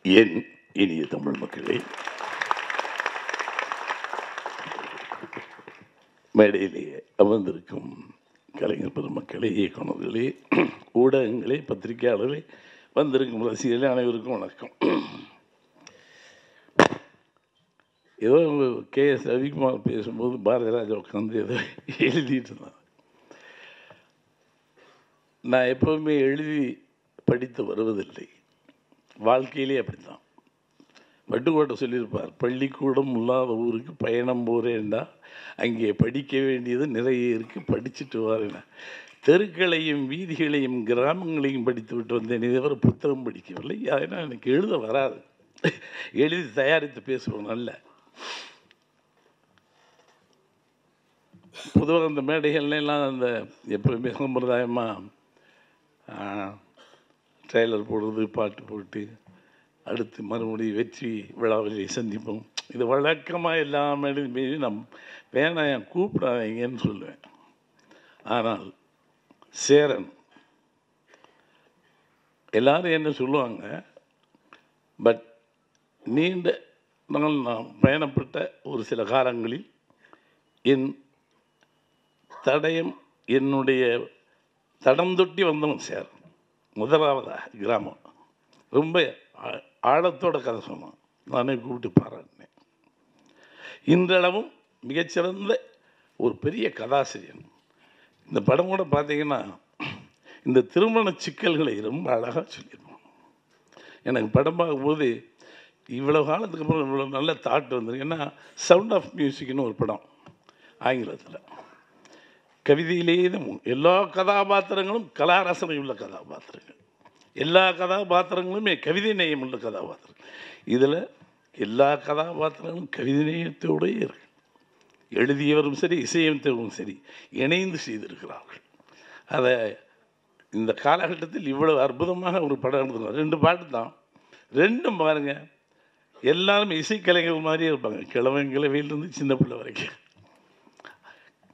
என் இனிய தமிழ் மக்களே, மேடையிலேயே அமர்ந்திருக்கும் கலைஞர் பெருமக்களே, இயக்குநர்களே, ஊடகங்களே, பத்திரிகையாளர்களே, வந்திருக்கும் ரசிகர்களே, அனைவருக்கும் வணக்கம். ஏதோ KS ரவிக்குமார் பேசும்போது பாரதிராஜா உட்காந்து ஏதோ எழுதிட்டு இருந்தார். நான் எப்போவுமே எழுதி படித்து வருவதில்லை, வாழ்க்கையிலே அப்படித்தான். வட்டுக்கோட்டை சொல்லியிருப்பார், பள்ளிக்கூடம் இல்லாத ஊருக்கு பயணம் போகிறேன்டா, அங்கே படிக்க வேண்டியது நிறைய இருக்குது, படிச்சுட்டு வரேன். தெருக்களையும் வீதிகளையும் கிராமங்களையும் படித்து விட்டு வந்தேன், இதுவரை புத்தகம் படிக்கவில்லை. ஏன்னா எனக்கு எழுத வராது, எழுதி தயாரித்து பேசுவோம். நல்ல பொதுவாக அந்த மேடைகள்லாம் அந்த எப்போவுமே சம்பிரதாயமாக ட்ரெய்லர் போடுறது, பாட்டு போட்டு அடுத்து மறுபடியும் வெற்றி விழாவிலே சந்திப்போம். இது வழக்கமாக எல்லா மேடையுமே நம் வேணாம் கூப்பிடாதீங்கன்னு சொல்லுவேன். ஆனால் சேரன் எல்லாரும் என்ன சொல்லுவாங்க, பட் நீண்ட நாள் நான் பயணப்பட்ட ஒரு சில காலங்களில் என் தடயம், என்னுடைய தடம் தொட்டி வந்தவன் சேரன். முதலாவதாக கிராமம் ரொம்ப ஆழத்தோட கதை சொன்னான், நானே கூப்பிட்டு பாராட்டினேன். இன்றளவும் மிகச்சிறந்த ஒரு பெரிய கதாசிரியன். இந்த படம் கூட பார்த்தீங்கன்னா இந்த திருமண சிக்கல்களை ரொம்ப அழகாக சொல்லியிருப்பான். எனக்கு படம் பார்க்கும்போது இவ்வளோ காலத்துக்கு அப்புறம் இவ்வளோ நல்ல தாட் வந்துருக்கு. ஏன்னா சவுண்ட் ஆஃப் மியூசிக்னு ஒரு படம் ஆங்கிலத்தில், கவிதையிலேயே எல்லா கதாபாத்திரங்களும் கலாரசனை உள்ள கதாபாத்திரங்கள், எல்லா கதாபாத்திரங்களுமே கவிதை நேயம் உள்ள கதாபாத்திரம். இதில் எல்லா கதாபாத்திரங்களும் கவிதை நேயத்தோடே இருக்கு. எழுதியவரும் சரி, இசையமைத்தவரும் சரி இணைந்து செய்திருக்கிறார்கள். அதை இந்த காலகட்டத்தில் இவ்வளவு அற்புதமாக ஒரு படம் எடுத்துருக்காங்க. 2 பாட்டு தான், ரெண்டும் பாருங்க, எல்லாரும் இசைக்கலைஞர்கள் மாதிரியே இருப்பாங்க. கிழமையிலிருந்து சின்ன பிள்ளை வரைக்கும்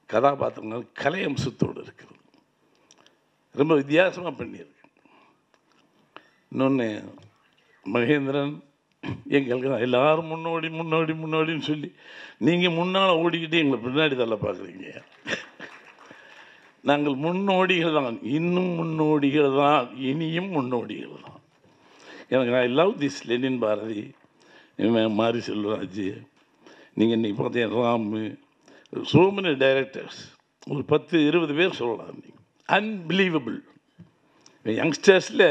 கதாபாத்திரங்கள் கலை அம்சத்தோடு இருக்கிறது. ரொம்ப வித்தியாசமாக பண்ணியிருக்கு. இன்னொன்று, மகேந்திரன் எங்களுக்கு எல்லாரும் முன்னோடி முன்னோடி முன்னோடின்னு சொல்லி நீங்கள் முன்னால் ஓடிக்கிட்டு எங்களை பின்னாடி தள்ள பார்க்குறீங்க. நாங்கள் முன்னோடிகள் தான், இன்னும் முன்னோடிகள் தான், இனியும் முன்னோடிகள் தான். எனக்கு I love this Lenin Bharathi, Mari Selvaraj, நீங்கள் இன்றைக்கி பார்த்தீங்க ராமு, so many டைரக்டர்ஸ், ஒரு 10-20 பேர் சொல்லலாம். நீங்கள் அன்பிலீவபிள் யங்ஸ்டர்ஸில்,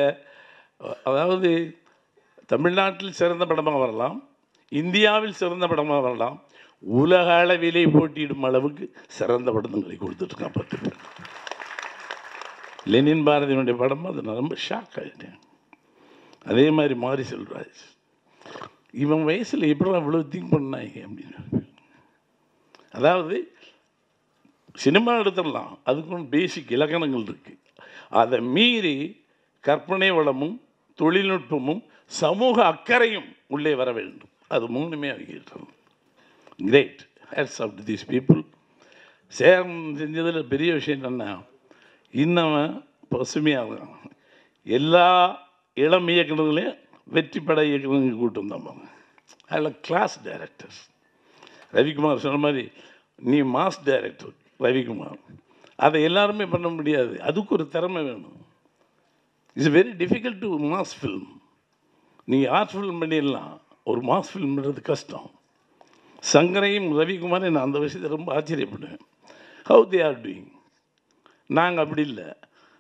அதாவது தமிழ்நாட்டில் சிறந்த படமாக வரலாம், இந்தியாவில் சிறந்த படமாக வரலாம், உலக அளவிலே போட்டியிடும் அளவுக்கு சிறந்த படங்களை கொடுத்துட்ருக்கான். 10 பேர். லெனின் பாரதியினுடைய படம், அது நான் ரொம்ப ஷாக் ஆகிட்டேன். அதே மாதிரி மாரி செல்வராஜ், இவன் வயசில் எப்படி இவ்வளோ திங்க் பண்ணாங்க அப்படின்னு. அதாவது சினிமா எடுத்துடலாம், அதுக்கும் பேசிக் இலக்கணங்கள் இருக்குது. அதை மீறி கற்பனை வளமும் தொழில்நுட்பமும் சமூக அக்கறையும் உள்ளே வர வேண்டும். அது 3மே ஆகிட்டு great. Hats off to these people. Cheran செஞ்சதில் பெரிய விஷயம் என்னென்னா, இன்னும் பசுமையாக இருக்காங்க. எல்லா இளம் இயக்குநர்களையும் வெற்றி பட இயக்குநர்கள் கூட்டு வந்தாங்க. அதில் கிளாஸ் டைரக்டர்ஸ். ரவிக்குமார் சொன்ன மாதிரி, நீ மாஸ் டைரக்டர் ரவிக்குமார், அதை எல்லாருமே பண்ண முடியாது, அதுக்கு ஒரு திறமை வேணும். It's very difficult to mass film. நீங்கள் ஆர்ட் ஃபில்ம் பண்ணிடலாம், ஒரு மாஸ் ஃபில்ம் பண்ணுறது கஷ்டம். சங்கரையும் ரவிக்குமாரையும் நான் அந்த விஷயத்தை ரொம்ப ஆச்சரியப்படுவேன். How they are doing. நாங்கள் அப்படி இல்லை,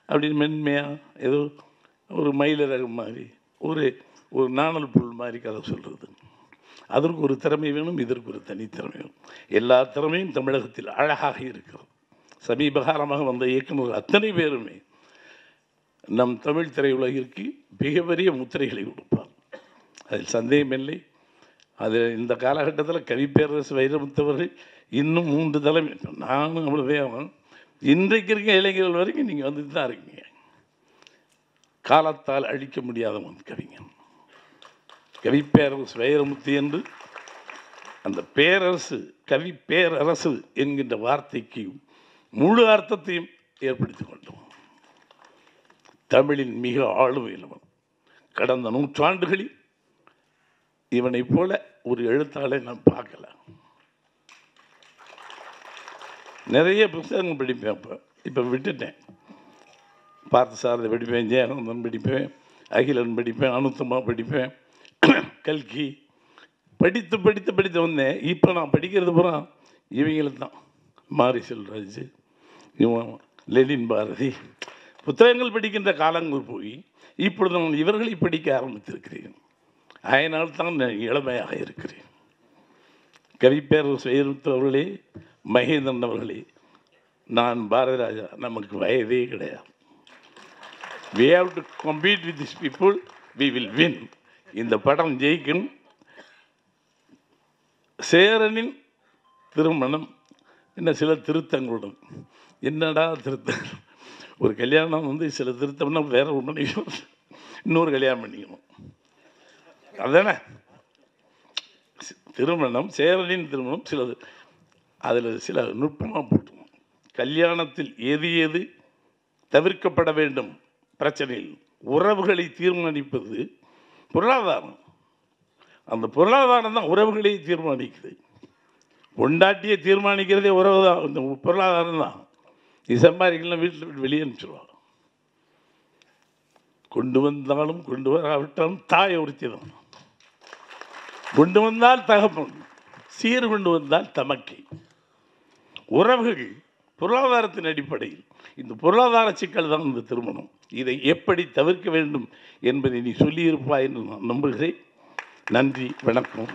அப்படி மென்மையாக ஏதோ ஒரு மயிலரகம் மாதிரி, ஒரு ஒரு நாணல் புல் மாதிரி கதை சொல்கிறது. அதற்கு ஒரு திறமை வேணும், இதற்கு ஒரு தனித்திறமை வேணும். எல்லா திறமையும் தமிழகத்தில் அழகாக இருக்கிறது. சமீப காலமாக வந்த இயக்குநர்கள் அத்தனை பேருமே நம் தமிழ் திரையுலகிற்கு மிகப்பெரிய முத்திரைகளை கொடுப்பார், அதில் சந்தேகமில்லை. அது இந்த காலகட்டத்தில் கவிப்பேரரசு வைரமுத்தவர்கள் இன்னும் 3 தலைமை, நானும் அவ்வளோதான், இன்றைக்கு இருக்க இளைஞர்கள் வரைக்கும் நீங்கள் வந்துட்டு தான் இருக்கீங்க. காலத்தால் அழிக்க முடியாதவன் கவிஞன் கவிப்பேரரசு வைரமுத்து என்று. அந்த பேரரசு, கவி பேரரசு என்கின்ற வார்த்தைக்கு முழு அர்த்தத்தையும் ஏற்படுத்தி கொண்டோம். தமிழின் மிக ஆளுமையிலவன். கடந்த 100 ஆண்டுகளில் இவனை போல ஒரு எழுத்தாளை நான் பார்க்கல. நிறைய புத்தகங்கள் படிப்பேன். இப்போ விட்டுட்டேன். பார்த்தசாரதி படிப்பேன், ஜெயானந்தன் படிப்பேன், அகிலன் படிப்பேன், அனுத்தமா படிப்பேன், கல்கி படித்து படித்து படித்து வந்தேன். இப்போ நான் படிக்கிறது பூரா இவங்களுக்கு தான். மாரி செல்வராஜ், இவன் லெனின் பாரதி புத்தகங்கள் படிக்கின்ற காலங்கள் போய் இப்பொழுது நான் இவர்களை படிக்க ஆரம்பித்திருக்கிறேன். அதனால் தான் நான் இளமையாக இருக்கிறேன். கவிப்பேரரசு வைரமுத்து மகேந்திரன் அவர்களே, நான் பாரதி ராஜா, நமக்கு வயதே கிடையாது. We have to compete with these people, we will win. இந்த படம் ஜெயிக்கும். சேரனின் திருமணம் என்ன சில திருத்தங்களுடன். என்னடா திருத்தம்? ஒரு கல்யாணம் வந்து சில திருத்தம்னா வேற ஒரு பண்ணிக்கணும், இன்னொரு கல்யாணம் பண்ணிக்கணும், அதானே திருமணம். சேரனின் திருமணம் சிலது அதில் சில நுட்பமாக போட்டுவோம். கல்யாணத்தில் எது எது தவிர்க்கப்பட வேண்டும் பிரச்சனையில் உறவுகளை தீர்மானிப்பது பொருளாதாரம். அந்த பொருளாதாரம் தான் உறவுகளை தீர்மானிக்குது. பொண்டாட்டியை தீர்மானிக்கிறதே உறவு தான், இந்த பொருளாதாரம் தான். நீ சம்பாதிக்கலாம், வீட்டில் விட்டு வெளியே அனுப்பிச்சிடுவாங்க. கொண்டு வந்தாலும் கொண்டு வராவிட்டாலும் தாயை ஒருத்தி தான். கொண்டு வந்தால் தகப்பன், சீர் கொண்டு வந்தால் தமக்கை. உறவுகள் பொருளாதாரத்தின் அடிப்படையில். இந்த பொருளாதார சிக்கல் தான் இந்த திருமணம். இதை எப்படி தவிர்க்க வேண்டும் என்பதை நீ சொல்லியிருப்பாய் என்று நான் நம்புகிறேன். நன்றி, வணக்கம்.